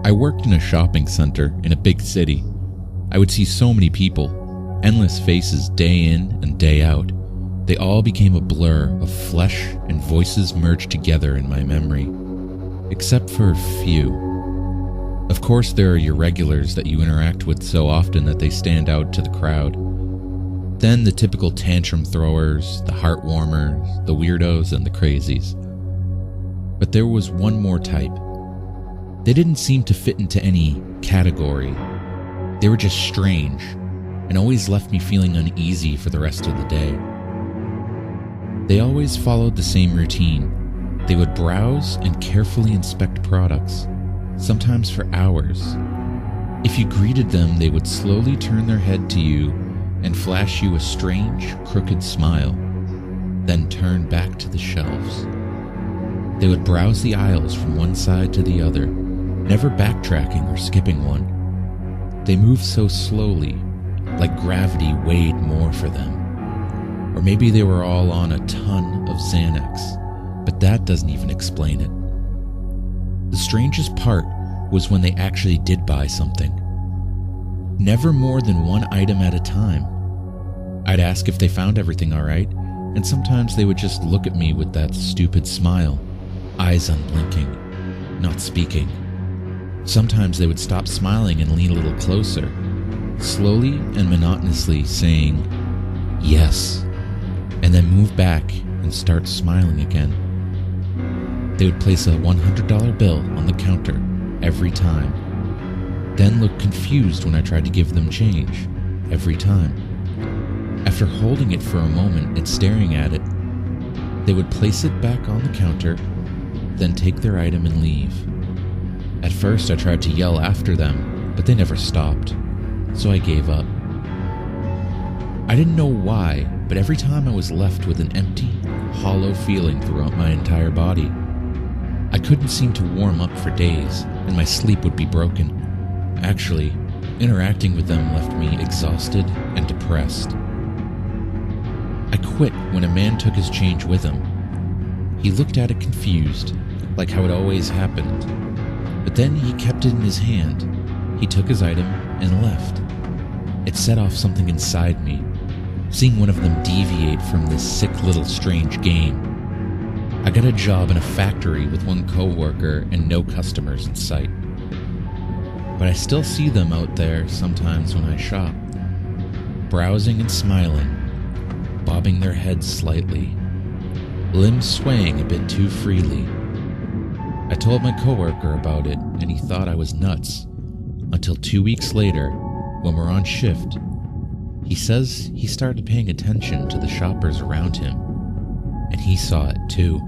I worked in a shopping center in a big city. I would see so many people, endless faces day in and day out. They all became a blur of flesh and voices merged together in my memory, except for a few. Of course, there are your regulars that you interact with so often that they stand out to the crowd. Then the typical tantrum throwers, the heart warmers, the weirdos, and the crazies. But there was one more type. They didn't seem to fit into any category. They were just strange, and always left me feeling uneasy for the rest of the day. They always followed the same routine. They would browse and carefully inspect products, sometimes for hours. If you greeted them, they would slowly turn their head to you and flash you a strange, crooked smile, then turn back to the shelves. They would browse the aisles from one side to the other, never backtracking or skipping one. They moved so slowly, like gravity weighed more for them. Or maybe they were all on a ton of Xanax, but that doesn't even explain it. The strangest part was when they actually did buy something. Never more than one item at a time. I'd ask if they found everything all right, and sometimes they would just look at me with that stupid smile, eyes unblinking, not speaking. Sometimes they would stop smiling and lean a little closer, slowly and monotonously saying, "Yes," and then move back and start smiling again. They would place a $100 bill on the counter every time, then look confused when I tried to give them change every time. After holding it for a moment and staring at it, they would place it back on the counter, then take their item and leave. At first I tried to yell after them, but they never stopped, so I gave up. I didn't know why, but every time I was left with an empty, hollow feeling throughout my entire body. I couldn't seem to warm up for days, and my sleep would be broken. Actually, interacting with them left me exhausted and depressed. I quit when a man took his change with him. He looked at it confused, like how it always happened. But then he kept it in his hand. He took his item and left. It set off something inside me, seeing one of them deviate from this sick little strange game. I got a job in a factory with one coworker and no customers in sight. But I still see them out there sometimes when I shop, browsing and smiling, bobbing their heads slightly, limbs swaying a bit too freely. I told my coworker about it, and he thought I was nuts, until 2 weeks later, when we're on shift, he says he started paying attention to the shoppers around him, and he saw it too.